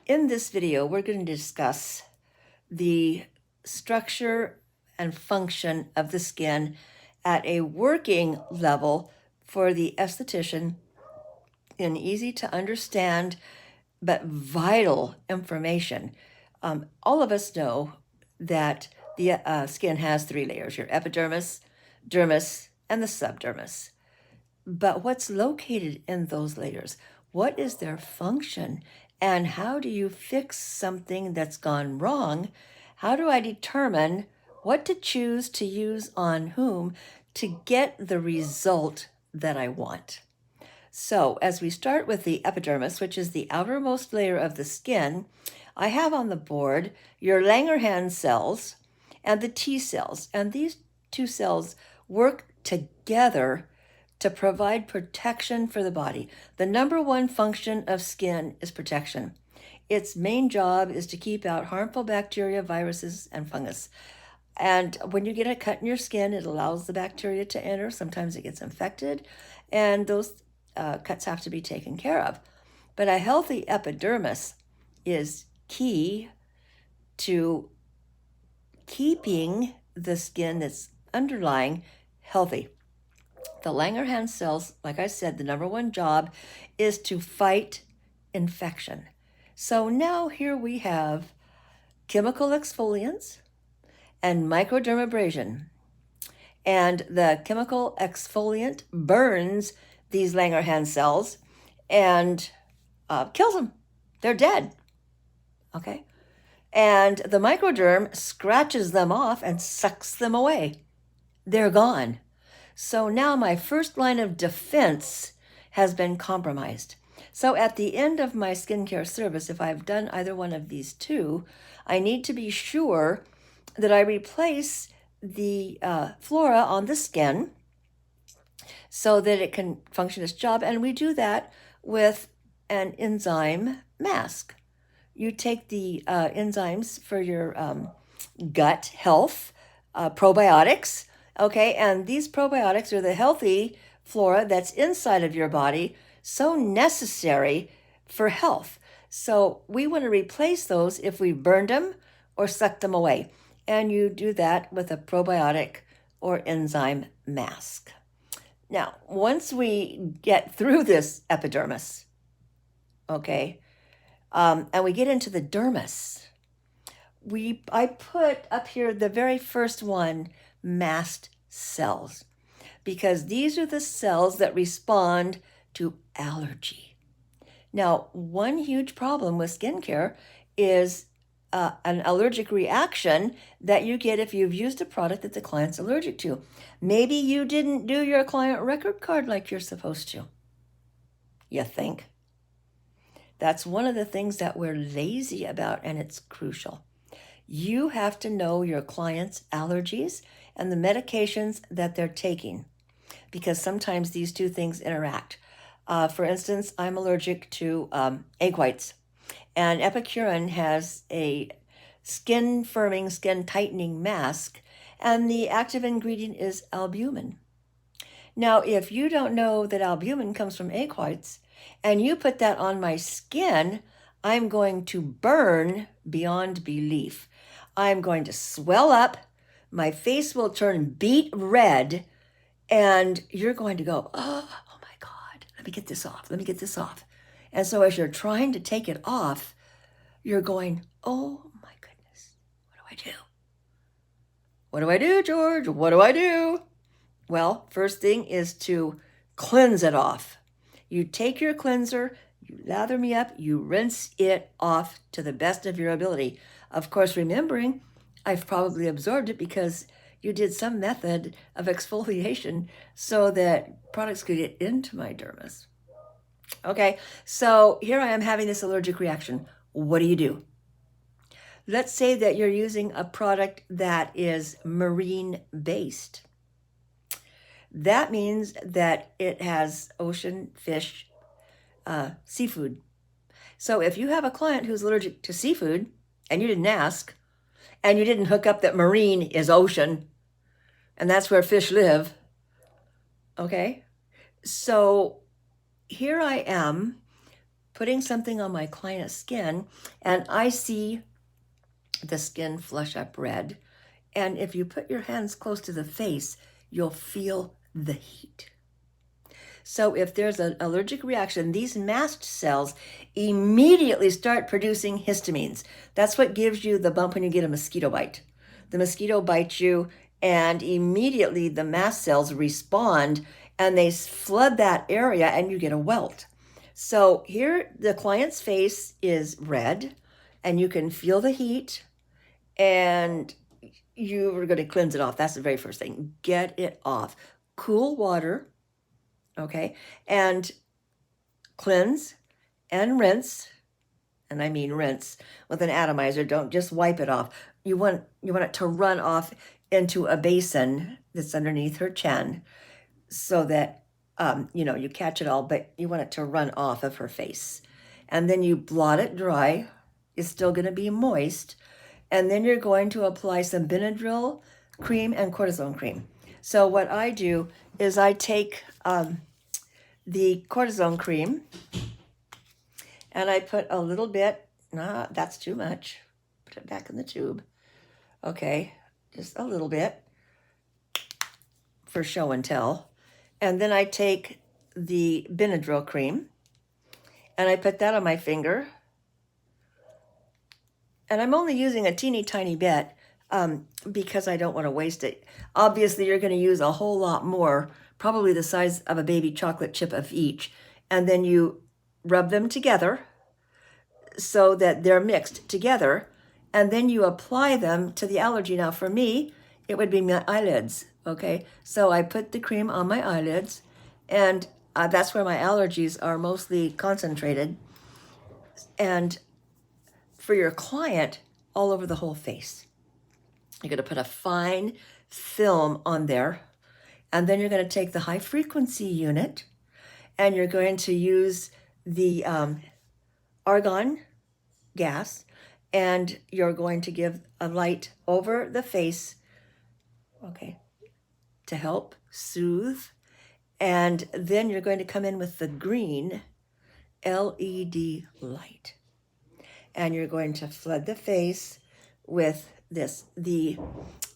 In this video, we're going to discuss the structure and function of the skin at a working level for the esthetician in easy to understand but vital information. All of us know that the skin has three layers: your epidermis, dermis, and the subdermis. But what's located in those layers? What is their function? And how do you fix something that's gone wrong? How do I determine what to choose to use on whom to get the result that I want? So, as we start with the epidermis, which is the outermost layer of the skin, I have on the board your Langerhans cells and the T cells. And these two cells work together to provide protection for the body. The number one function of skin is protection. Its main job is to keep out harmful bacteria, viruses, and fungus. And when you get a cut in your skin, it allows the bacteria to enter. Sometimes it gets infected, and those cuts have to be taken care of. But a healthy epidermis is key to keeping the skin that's underlying healthy. The Langerhans cells, like I said, the number one job is to fight infection. So now here we have chemical exfoliants and microdermabrasion. And the chemical exfoliant burns these Langerhans cells and kills them. They're dead. Okay? And the microderm scratches them off and sucks them away. They're gone. So now my first line of defense has been compromised. So at the end of my skincare service, if I've done either one of these two, I need to be sure that I replace the flora on the skin so that it can function its job. And we do that with an enzyme mask. You take the enzymes for your gut health, probiotics, okay? And these probiotics are the healthy flora that's inside of your body, so necessary for health. So we want to replace those if we burned them or sucked them away. And you do that with a probiotic or enzyme mask. Now, once we get through this epidermis, okay, and we get into the dermis, I put up here the very first one, mast cells, because these are the cells that respond to allergy. Now, one huge problem with skincare is an allergic reaction that you get if you've used a product that the client's allergic to. Maybe you didn't do your client record card like you're supposed to. You think? That's one of the things that we're lazy about, and it's crucial. You have to know your client's allergies and the medications that they're taking, because sometimes these two things interact. For instance, I'm allergic to egg whites. And Epicurin has a skin firming, skin tightening mask, and the active ingredient is albumin. Now, if you don't know that albumin comes from egg whites, and you put that on my skin, I'm going to burn beyond belief. I'm going to swell up, my face will turn beet red, and you're going to go, oh my God, let me get this off. And so as you're trying to take it off, you're going, oh my goodness, what do I do? What do I do, George? What do I do? Well, first thing is to cleanse it off. You take your cleanser, you lather me up, you rinse it off to the best of your ability. Of course, remembering I've probably absorbed it because you did some method of exfoliation so that products could get into my dermis. Okay, so here I am having this allergic reaction. What do? Let's say that you're using a product that is marine-based. That means that it has ocean, fish, seafood. So if you have a client who's allergic to seafood, and you didn't ask, and you didn't hook up that marine is ocean, and that's where fish live, okay? So here I am putting something on my client's skin and I see the skin flush up red. And if you put your hands close to the face, you'll feel the heat. So if there's an allergic reaction, these mast cells immediately start producing histamines. That's what gives you the bump when you get a mosquito bite. The mosquito bites you, and immediately the mast cells respond, and they flood that area, and you get a welt. So here, the client's face is red, and you can feel the heat, and you're going to cleanse it off. That's the very first thing. Get it off. Cool water. Okay, and cleanse and rinse, and I mean rinse with an atomizer. Don't just wipe it off. You want it to run off into a basin that's underneath her chin, so that you catch it all, but you want it to run off of her face, and then you blot it dry. It's still going to be moist, and then you're going to apply some Benadryl cream and cortisone cream. So what I do is I take the cortisone cream and I put a little bit, that's too much. Put it back in the tube. Okay, just a little bit for show and tell. And then I take the Benadryl cream and I put that on my finger. And I'm only using a teeny tiny bit because I don't want to waste it. Obviously, you're going to use a whole lot more, probably the size of a baby chocolate chip of each. And then you rub them together so that they're mixed together. And then you apply them to the allergy. Now, for me, it would be my eyelids, okay? So I put the cream on my eyelids, and that's where my allergies are mostly concentrated. And for your client, all over the whole face. You're going to put a fine film on there, and then you're going to take the high frequency unit, and you're going to use the argon gas, and you're going to give a light over the face, okay, to help soothe. And then you're going to come in with the green LED light. And you're going to flood the face with this. The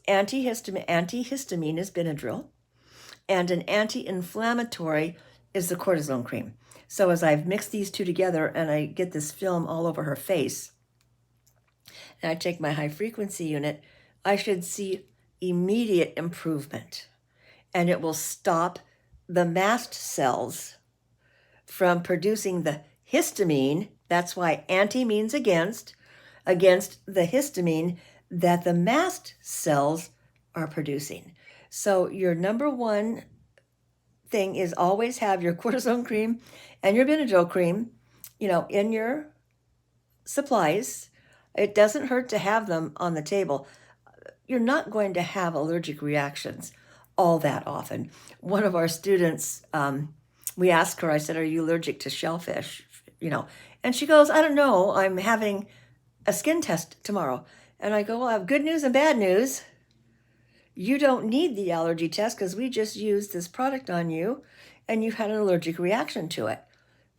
antihistamine is Benadryl, and an anti-inflammatory is the cortisone cream. So as I've mixed these two together and I get this film all over her face, and I take my high frequency unit, I should see immediate improvement. And it will stop the mast cells from producing the histamine. That's why anti means against the histamine that the mast cells are producing. So your number one thing is always have your cortisone cream and your Benadryl cream, in your supplies. It doesn't hurt to have them on the table. You're not going to have allergic reactions all that often. One of our students, we asked her, I said, "Are you allergic to shellfish?" And she goes, "I don't know. I'm having a skin test tomorrow." And I go, "Well, I have good news and bad news. You don't need the allergy test because we just used this product on you and you had an allergic reaction to it."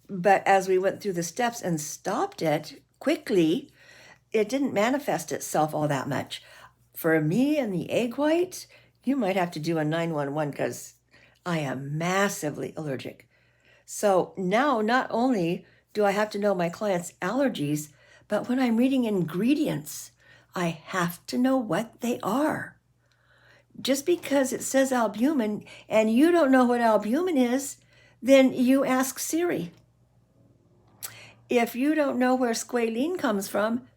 But as we went through the steps and stopped it quickly, it didn't manifest itself all that much. For me and the egg white, you might have to do a 911 because I am massively allergic. So now not only do I have to know my client's allergies, but when I'm reading ingredients, I have to know what they are. Just because it says albumin and you don't know what albumin is, then you ask Siri. If you don't know where squalene comes from,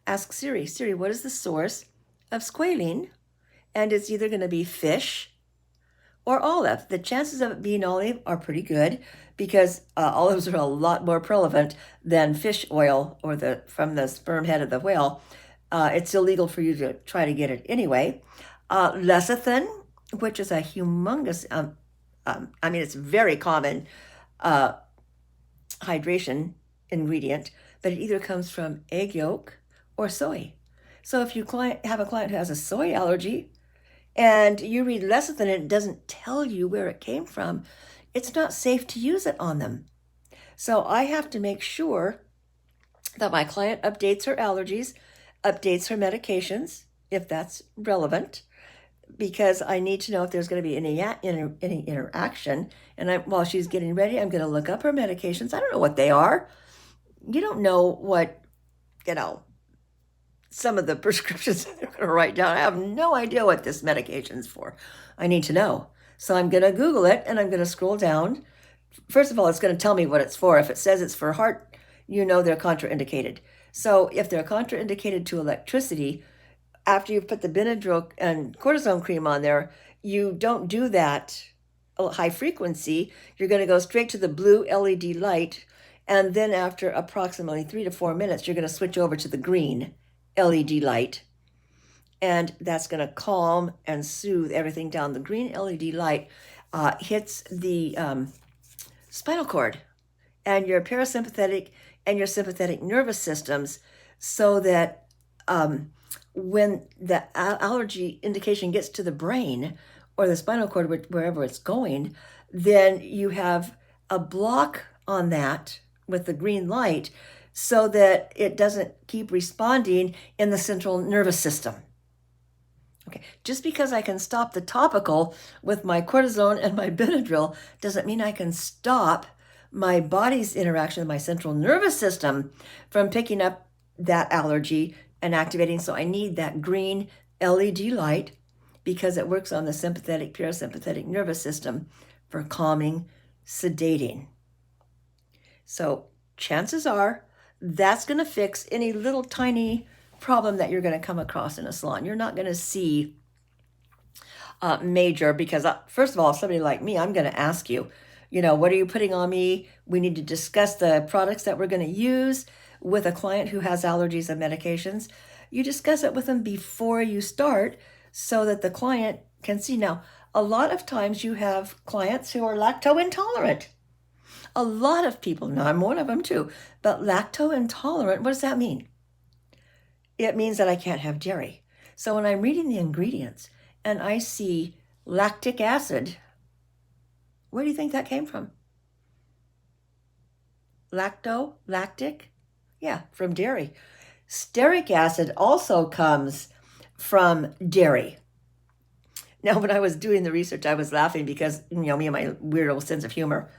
ask Siri. Siri, what is the source of squalene? And it's either going to be fish or olive. The chances of it being olive are pretty good because olives are a lot more prevalent than fish oil or from the sperm head of the whale. It's illegal for you to try to get it anyway. Lecithin, which is a humongous, it's very common hydration ingredient, but it either comes from egg yolk or soy. So if you have a client who has a soy allergy and you read lecithin and it doesn't tell you where it came from, it's not safe to use it on them. So I have to make sure that my client updates her allergies, updates her medications, if that's relevant, because I need to know if there's going to be any interaction. And while she's getting ready, I'm going to look up her medications. I don't know what they are. You don't know what, some of the prescriptions they're going to write down. I have no idea what this medication's for. I need to know. So I'm going to Google it, and I'm going to scroll down. First of all, it's going to tell me what it's for. If it says it's for heart, they're contraindicated. So if they're contraindicated to electricity, after you put the Benadryl and cortisone cream on there, you don't do that high frequency. You're going to go straight to the blue LED light. And then after approximately 3 to 4 minutes, you're going to switch over to the green LED light. And that's going to calm and soothe everything down. The green LED light hits the spinal cord and your parasympathetic and your sympathetic nervous systems, so that when the allergy indication gets to the brain or the spinal cord, wherever it's going, then you have a block on that with the green light, so that it doesn't keep responding in the central nervous system. Okay, just because I can stop the topical with my cortisone and my Benadryl doesn't mean I can stop my body's interaction with my central nervous system from picking up that allergy and activating. So I need that green LED light, because it works on the sympathetic, parasympathetic nervous system for calming, sedating. So chances are that's going to fix any little tiny problem that you're going to come across in a salon. You're not going to see major, because first of all, somebody like me, I'm going to ask you, what are you putting on me? We need to discuss the products that we're going to use with a client who has allergies and medications. You discuss it with them before you start, so that the client can see. Now, a lot of times you have clients who are lactose intolerant. A lot of people, now I'm one of them too, but lactose intolerant, what does that mean? It means that I can't have dairy. So when I'm reading the ingredients and I see lactic acid, where do you think that came from? Lactic? Yeah, from dairy. Stearic acid also comes from dairy. Now, when I was doing the research, I was laughing because, me and my weirdo sense of humor.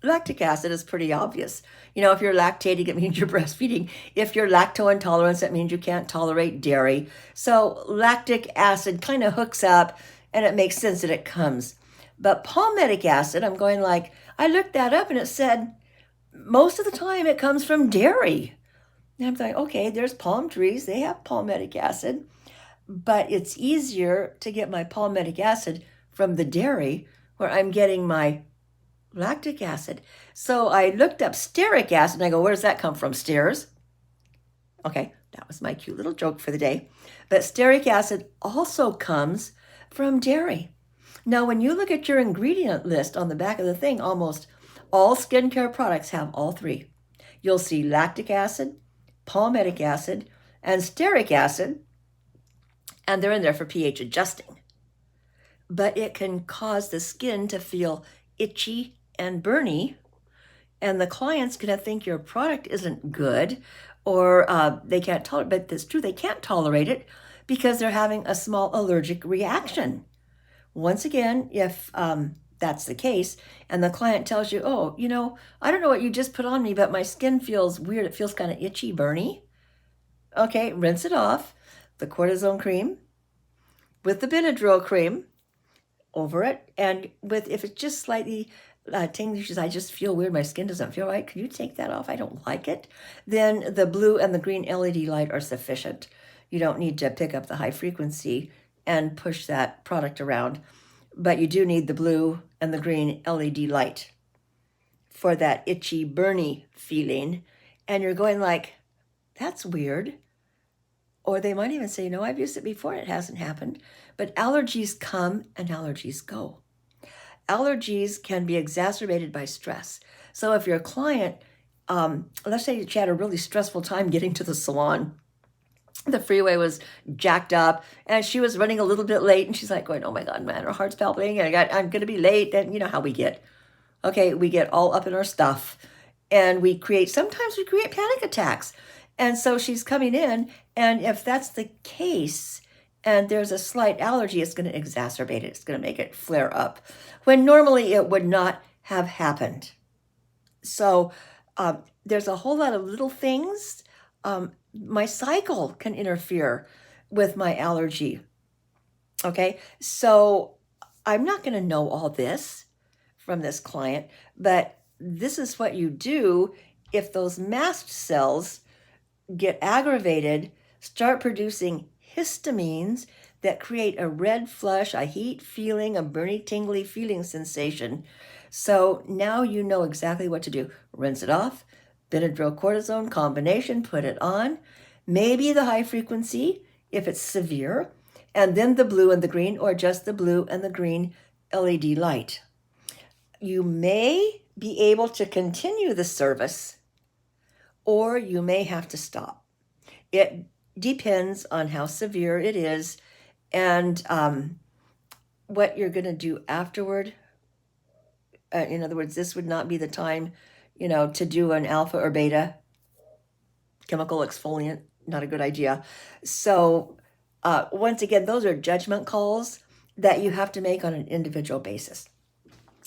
Lactic acid is pretty obvious. If you're lactating, it means you're breastfeeding. If you're lactose intolerant, that means you can't tolerate dairy. So lactic acid kind of hooks up, and it makes sense that it comes. But palmitic acid, I'm going like, I looked that up and it said most of the time it comes from dairy. And I'm like, okay, there's palm trees, they have palmitic acid, but it's easier to get my palmitic acid from the dairy where I'm getting my lactic acid. So I looked up stearic acid and I go, where does that come from? Stairs? Okay, that was my cute little joke for the day. But stearic acid also comes from dairy. Now, when you look at your ingredient list on the back of the thing, almost all skincare products have all three. You'll see lactic acid, palmitic acid, and stearic acid, and they're in there for pH adjusting. But it can cause the skin to feel itchy and burny, and the client's going to think your product isn't good, or they can't tolerate it. But it's true, they can't tolerate it because they're having a small allergic reaction. Once again, if that's the case, and the client tells you, oh, I don't know what you just put on me, but my skin feels weird. It feels kind of itchy, burny. Okay, rinse it off. The cortisone cream with the Benadryl cream over it. And if it's just slightly tingly, I just feel weird, my skin doesn't feel right, can you take that off? I don't like it. Then the blue and the green LED light are sufficient. You don't need to pick up the high frequency and push that product around. But you do need the blue and the green LED light for that itchy, burny feeling. And you're going like, that's weird. Or they might even say, I've used it before, it hasn't happened. But allergies come and allergies go. Allergies can be exacerbated by stress. So if your client, let's say she had a really stressful time getting to the salon, the freeway was jacked up and she was running a little bit late, and she's like going, oh my God, man, her heart's palpitating, and I'm going to be late. And you know how we get. Okay, we get all up in our stuff And sometimes we create panic attacks. And so she's coming in, and if that's the case, and there's a slight allergy, it's going to exacerbate it. It's going to make it flare up when normally it would not have happened. So there's a whole lot of little things. My cycle can interfere with my allergy. Okay, so I'm not going to know all this from this client, but this is what you do if those mast cells get aggravated, start producing histamines that create a red flush, a heat feeling, a burning, tingly feeling sensation. So now you know exactly what to do. Rinse it off, Benadryl-cortisone combination, put it on, maybe the high frequency if it's severe, and then the blue and the green, or just the blue and the green LED light. You may be able to continue the service, or you may have to stop. It depends on how severe it is and what you're going to do afterward. In other words, this would not be the time, to do an alpha or beta chemical exfoliant. Not a good idea. So once again, those are judgment calls that you have to make on an individual basis.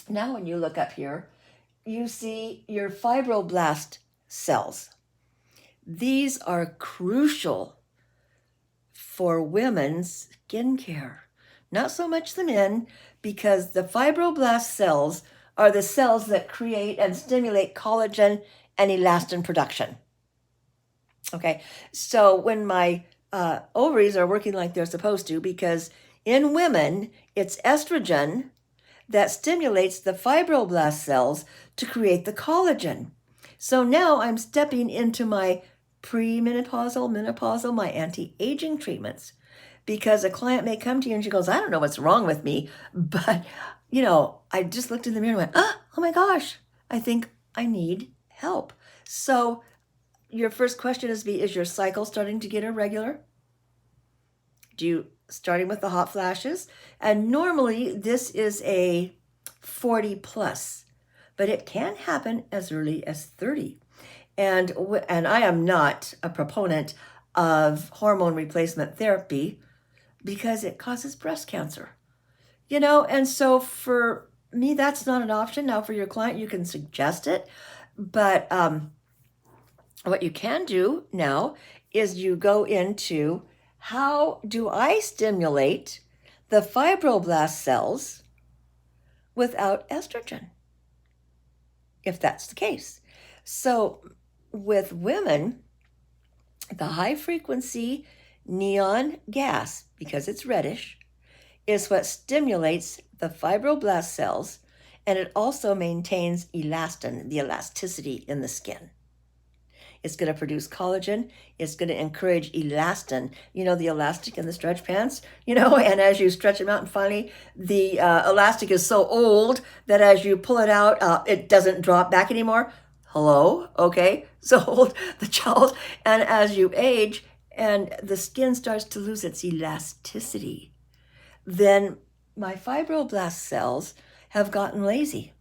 Now, when you look up here, you see your fibroblast cells. These are crucial for women's skincare. Not so much the men, because the fibroblast cells are the cells that create and stimulate collagen and elastin production. Okay, so when my ovaries are working like they're supposed to, because in women, it's estrogen that stimulates the fibroblast cells to create the collagen. So now I'm stepping into my premenopausal, menopausal, my anti-aging treatments, because a client may come to you and she goes, I don't know what's wrong with me, but, I just looked in the mirror and went, oh my gosh, I think I need help. So your first question is your cycle starting to get irregular? Starting with the hot flashes? And normally this is a 40 plus, but it can happen as early as 30. And I am not a proponent of hormone replacement therapy because it causes breast cancer, and so for me, that's not an option. Now for your client, you can suggest it, but what you can do now is you go into, how do I stimulate the fibroblast cells without estrogen, if that's the case. So with women, the high frequency neon gas, because it's reddish, is what stimulates the fibroblast cells, and it also maintains elastin, the elasticity in the skin. It's going to produce collagen. It's going to encourage elastin, the elastic in the stretch pants, and as you stretch them out, and finally the elastic is so old that as you pull it out, it doesn't drop back anymore. Hello? Okay. So old, the child. And as you age and the skin starts to lose its elasticity, then my fibroblast cells have gotten lazy.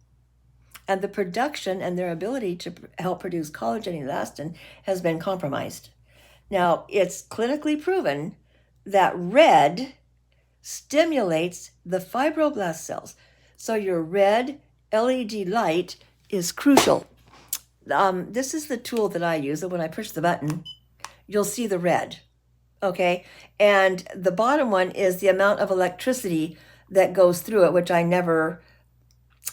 And the production and their ability to help produce collagen and elastin has been compromised. Now, it's clinically proven that red stimulates the fibroblast cells. So your red LED light is crucial. This is the tool that I use, and when I push the button, you'll see the red, okay? And the bottom one is the amount of electricity that goes through it, which I never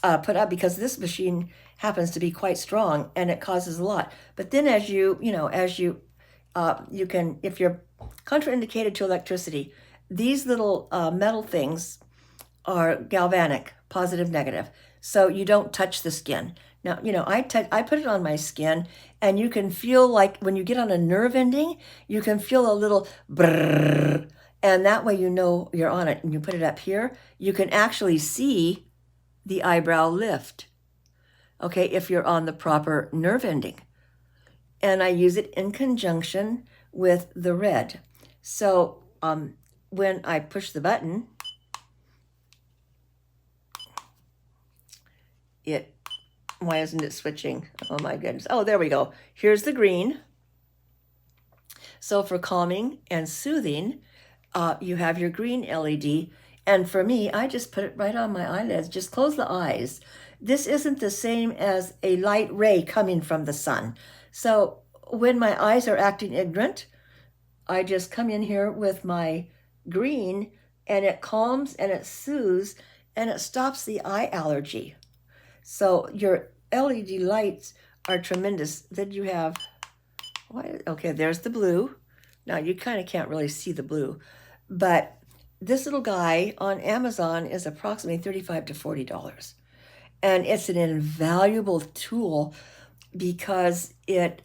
put up because this machine happens to be quite strong and it causes a lot. But then as you can, if you're contraindicated to electricity, these little metal things are galvanic, positive, negative. So you don't touch the skin. Now, I put it on my skin, and you can feel like when you get on a nerve ending, you can feel a little brrrr, and that way you're on it. And you put it up here, you can actually see the eyebrow lift, okay, if you're on the proper nerve ending. And I use it in conjunction with the red. So when I push the button, it Why isn't it switching? Oh my goodness. Oh, there we go. Here's the green. So for calming and soothing, you have your green LED. And for me, I just put it right on my eyelids. Just close the eyes. This isn't the same as a light ray coming from the sun. So when my eyes are acting ignorant, I just come in here with my green, and it calms and it soothes and it stops the eye allergy. So your LED lights are tremendous. Then you have, okay, there's the blue. Now you kind of can't really see the blue, but this little guy on Amazon is approximately $35 to $40. And it's an invaluable tool because it's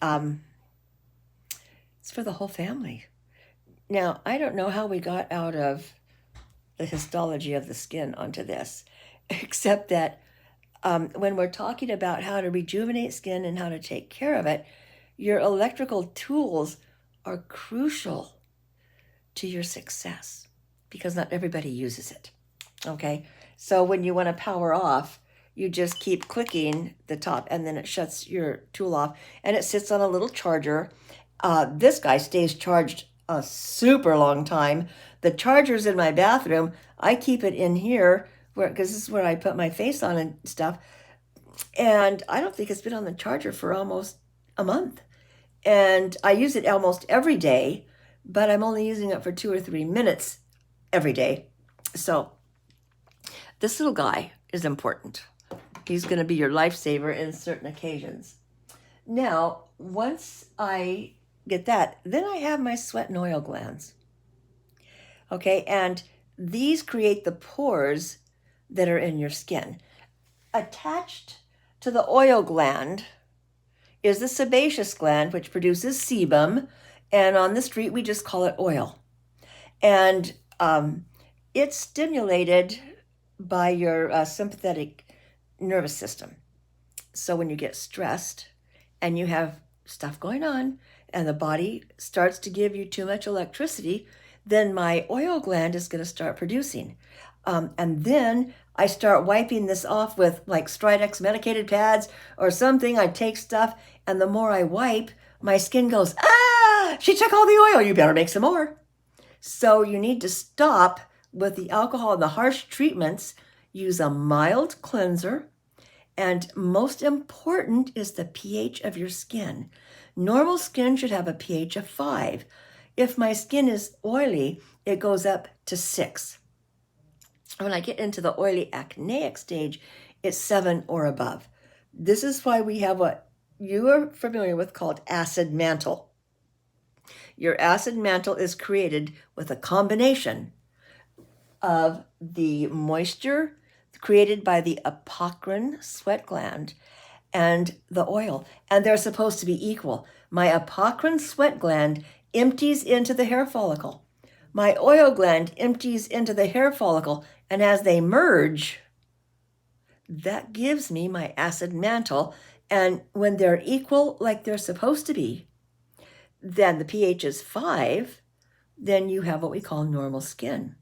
for the whole family. Now, I don't know how we got out of the histology of the skin onto this, except that when we're talking about how to rejuvenate skin and how to take care of it, your electrical tools are crucial to your success because not everybody uses it, okay? So when you want to power off, you just keep clicking the top and then it shuts your tool off and it sits on a little charger. This guy stays charged a super long time. The charger's in my bathroom. I keep it in here because this is where I put my face on and stuff. And I don't think it's been on the charger for almost a month. And I use it almost every day, but I'm only using it for 2 or 3 minutes every day. So this little guy is important. He's going to be your lifesaver in certain occasions. Now, once I get that, then I have my sweat and oil glands. Okay, and these create the pores that are in your skin. Attached to the oil gland is the sebaceous gland, which produces sebum, and on the street we just call it oil. And it's stimulated by your sympathetic nervous system. So when you get stressed and you have stuff going on and the body starts to give you too much electricity, then my oil gland is going to start producing. And then I start wiping this off with like Stridex medicated pads or something. I take stuff, and the more I wipe, my skin goes, she took all the oil. You better make some more. So you need to stop with the alcohol and the harsh treatments. Use a mild cleanser. And most important is the pH of your skin. Normal skin should have a pH of 5. If my skin is oily, it goes up to 6. When I get into the oily acneic stage, it's 7 or above. This is why we have what you are familiar with called acid mantle. Your acid mantle is created with a combination of the moisture created by the apocrine sweat gland and the oil, and they're supposed to be equal. My apocrine sweat gland empties into the hair follicle. My oil gland empties into the hair follicle, and as they merge, that gives me my acid mantle. And when they're equal like they're supposed to be, then the pH is 5, then you have what we call normal skin.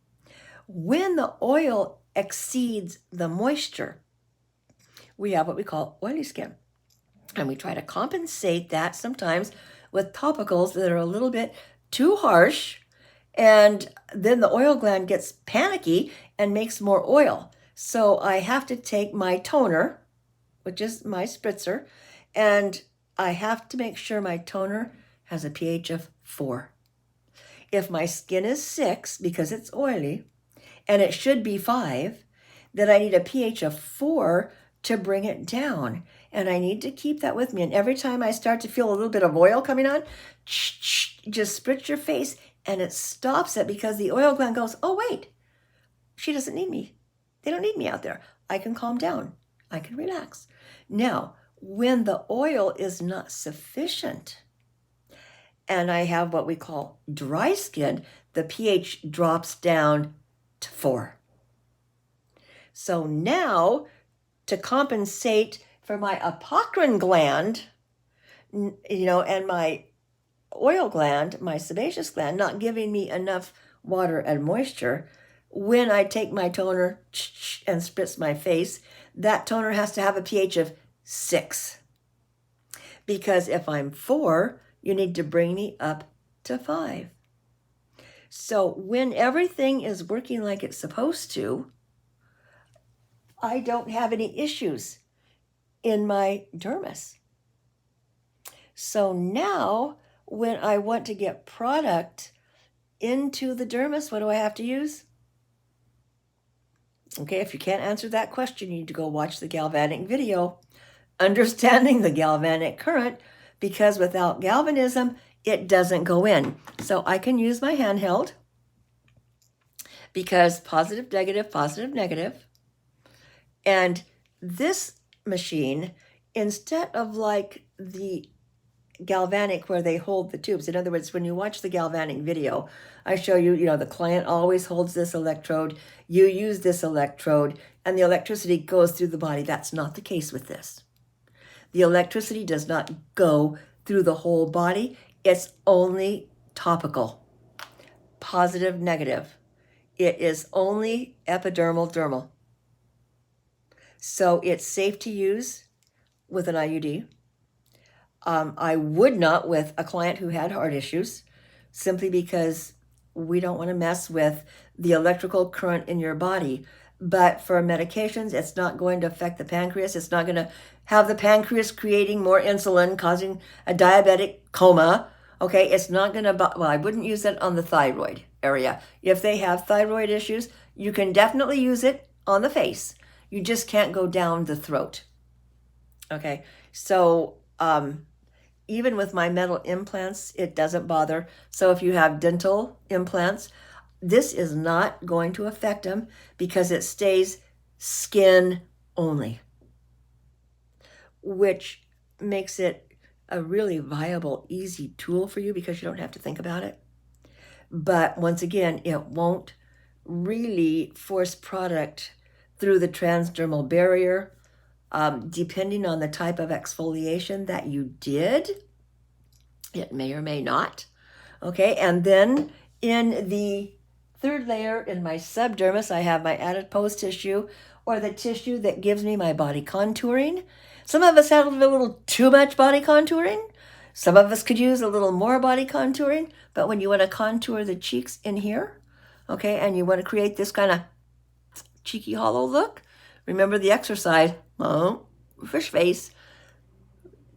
When the oil exceeds the moisture, we have what we call oily skin. And we try to compensate that sometimes with topicals that are a little bit too harsh, and then the oil gland gets panicky and makes more oil. So I have to take my toner, which is my spritzer, and I have to make sure my toner has a pH of 4. If my skin is 6 because it's oily, and it should be 5, then I need a pH of 4 to bring it down. And I need to keep that with me. And every time I start to feel a little bit of oil coming on, just spritz your face, and it stops it because the oil gland goes, oh, wait, she doesn't need me. They don't need me out there. I can calm down. I can relax. Now, when the oil is not sufficient, and I have what we call dry skin, the pH drops down to 4. So now, to compensate for my apocrine gland, and my oil gland, my sebaceous gland, not giving me enough water and moisture, when I take my toner and spritz my face, that toner has to have a pH of 6. Because if I'm 4, you need to bring me up to 5. So when everything is working like it's supposed to, I don't have any issues in my dermis. So now when I want to get product into the dermis, what do I have to use? Okay, if you can't answer that question, you need to go watch the galvanic video, Understanding the Galvanic Current, because without galvanism, it doesn't go in. So I can use my handheld because positive, negative. And this machine, instead of like the galvanic where they hold the tubes. In other words, when you watch the galvanic video, I show you, the client always holds this electrode, you use this electrode, and the electricity goes through the body. That's not the case with this. The electricity does not go through the whole body. It's only topical, positive, negative. It is only epidermal, dermal. So it's safe to use with an IUD. I would not with a client who had heart issues, simply because we don't want to mess with the electrical current in your body. But for medications, it's not going to affect the pancreas. It's not going to have the pancreas creating more insulin, causing a diabetic coma. Okay, it's not going to, well, I wouldn't use it on the thyroid area. If they have thyroid issues, you can definitely use it on the face. You just can't go down the throat. Okay, so even with my metal implants, it doesn't bother. So if you have dental implants, this is not going to affect them because it stays skin only, which makes it a really viable, easy tool for you because you don't have to think about it. But once again, it won't really force product through the transdermal barrier. Depending on the type of exfoliation that you did, it may or may not. Okay, and then in the third layer, in my subdermis, I have my adipose tissue, or the tissue that gives me my body contouring. Some of us have a little too much body contouring. Some of us could use a little more body contouring, but when you want to contour the cheeks in here, okay, and you want to create this kind of cheeky hollow look, remember the exercise, fish face,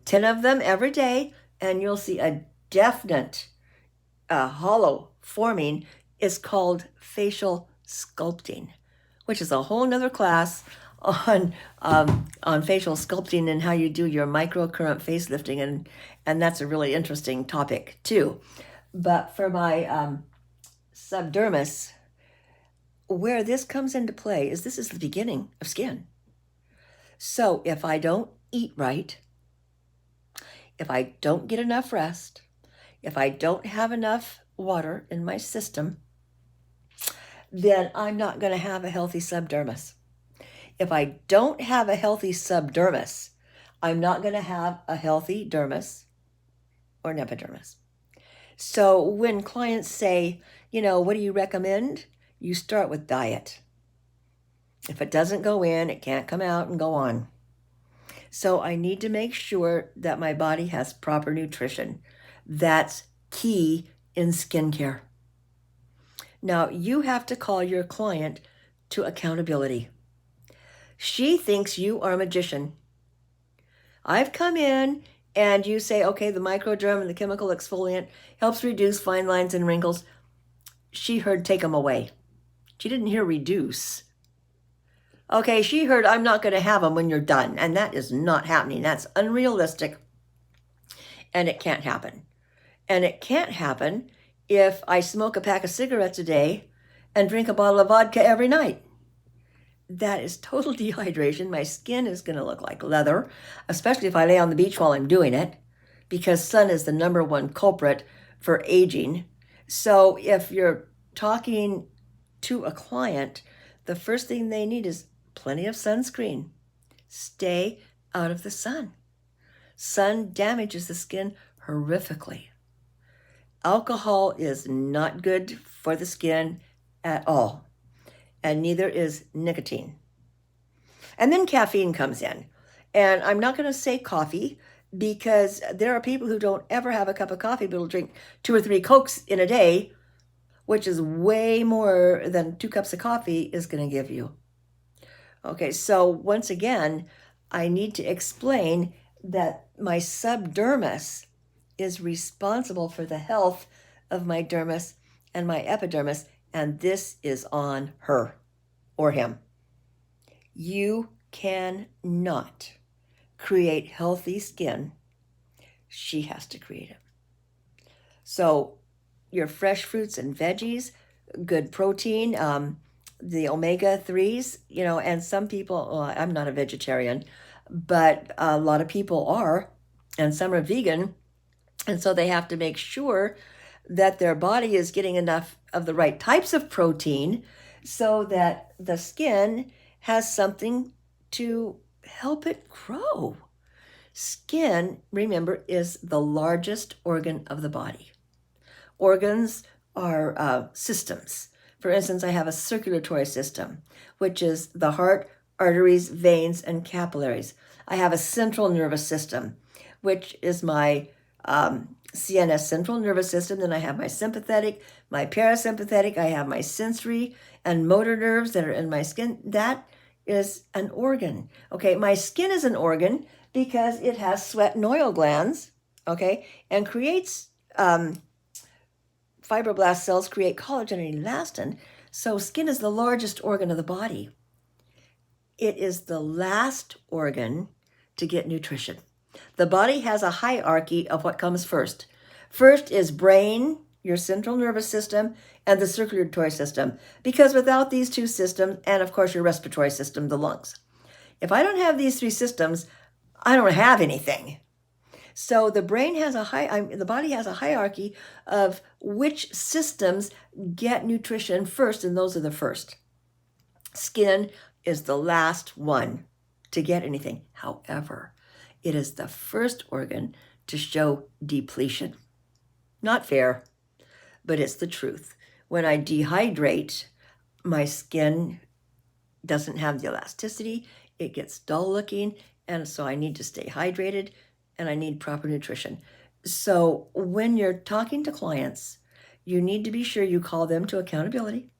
10 of them every day, and you'll see a definite hollow forming. Is called facial sculpting, which is a whole nother class on facial sculpting and how you do your microcurrent facelifting, and that's a really interesting topic too. But for my subdermis, where this comes into play is this is the beginning of skin. So if I don't eat right, if I don't get enough rest, if I don't have enough water in my system, then I'm not going to have a healthy subdermis. If I don't have a healthy subdermis, I'm not going to have a healthy dermis or an epidermis. So when clients say, what do you recommend? You start with diet. If it doesn't go in, it can't come out and go on. So I need to make sure that my body has proper nutrition. That's key in skincare. Now, you have to call your client to accountability. She thinks you are a magician. I've come in and you say, okay, the microderm and the chemical exfoliant helps reduce fine lines and wrinkles. She heard take them away. She didn't hear reduce. Okay, she heard I'm not going to have them when you're done, and that is not happening. That's unrealistic, and it can't happen. And it can't happen if I smoke a pack of cigarettes a day and drink a bottle of vodka every night. That is total dehydration. My skin is going to look like leather, especially if I lay on the beach while I'm doing it, because sun is the number one culprit for aging. So if you're talking to a client, the first thing they need is plenty of sunscreen. Stay out of the sun. Sun damages the skin horrifically. Alcohol is not good for the skin at all, and neither is nicotine. And then caffeine comes in. And I'm not going to say coffee, because there are people who don't ever have a cup of coffee, but will drink 2 or 3 Cokes in a day, which is way more than 2 cups of coffee is going to give you. Okay, so once again, I need to explain that my subdermis is responsible for the health of my dermis and my epidermis, and this is on her or him. You cannot create healthy skin. She has to create it. So your fresh fruits and veggies, good protein, the omega-3s, and some people, well, I'm not a vegetarian, but a lot of people are, and some are vegan. And so they have to make sure that their body is getting enough of the right types of protein so that the skin has something to help it grow. Skin, remember, is the largest organ of the body. Organs are systems. For instance, I have a circulatory system, which is the heart, arteries, veins, and capillaries. I have a central nervous system, which is my CNS, central nervous system. Then I have my sympathetic, my parasympathetic. I have my sensory and motor nerves that are in my skin. That is an organ. Okay, my skin is an organ because it has sweat and oil glands, okay, and creates fibroblast cells, create collagen and elastin. So skin is the largest organ of the body. It is the last organ to get nutrition. The body has a hierarchy of what comes first. First is brain, your central nervous system, and the circulatory system, because without these 2 systems, and of course your respiratory system, the lungs. If I don't have these 3 systems, I don't have anything. So the body has a hierarchy of which systems get nutrition first, and those are the first. Skin is the last one to get anything. However, it is the first organ to show depletion. Not fair, but it's the truth. When I dehydrate, my skin doesn't have the elasticity. It gets dull looking, and so I need to stay hydrated, and I need proper nutrition. So when you're talking to clients, you need to be sure you call them to accountability.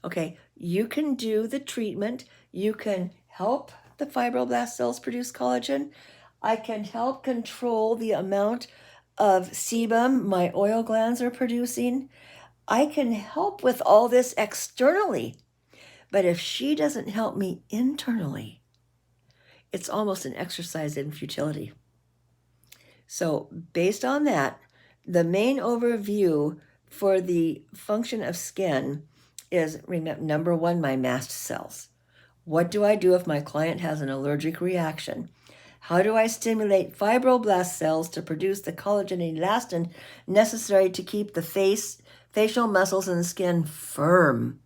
Okay, you can do the treatment. You can help the fibroblast cells produce collagen. I can help control the amount of sebum my oil glands are producing. I can help with all this externally. But if she doesn't help me internally, it's almost an exercise in futility. So based on that, the main overview for the function of skin is, remember, number 1, my mast cells. What do I do if my client has an allergic reaction? How do I stimulate fibroblast cells to produce the collagen and elastin necessary to keep the facial muscles and the skin firm?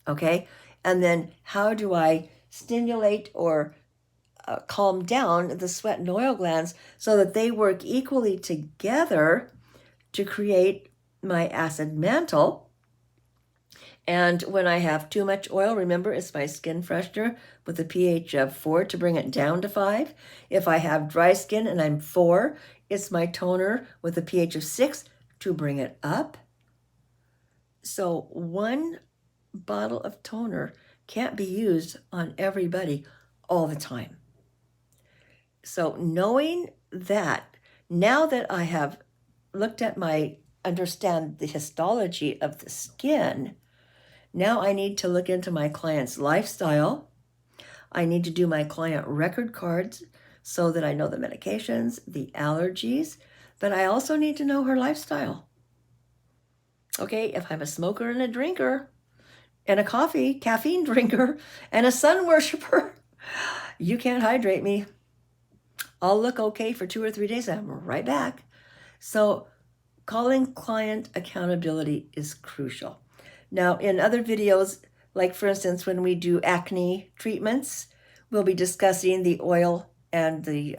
Okay? And then how do I stimulate or calm down the sweat and oil glands so that they work equally together to create my acid mantle? And when I have too much oil, remember, it's my skin freshener with a pH of 4 to bring it down to 5. If I have dry skin and I'm 4, it's my toner with a pH of 6 to bring it up. So 1 bottle of toner can't be used on everybody all the time. So knowing that, now that I have looked at understand the histology of the skin, now I need to look into my client's lifestyle. I need to do my client record cards so that I know the medications, the allergies, but I also need to know her lifestyle. Okay, if I'm a smoker and a drinker, and a caffeine drinker, and a sun worshiper, you can't hydrate me. I'll look okay for 2 or 3 days, and I'm right back. So calling client accountability is crucial. Now, in other videos, like for instance, when we do acne treatments, we'll be discussing the oil and the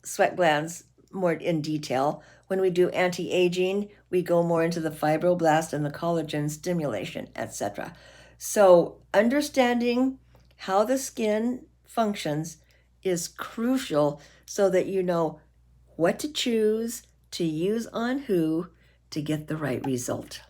sweat glands more in detail. When we do anti-aging, we go more into the fibroblast and the collagen stimulation, etc. So understanding how the skin functions is crucial so that you know what to choose, to use on who, to get the right result.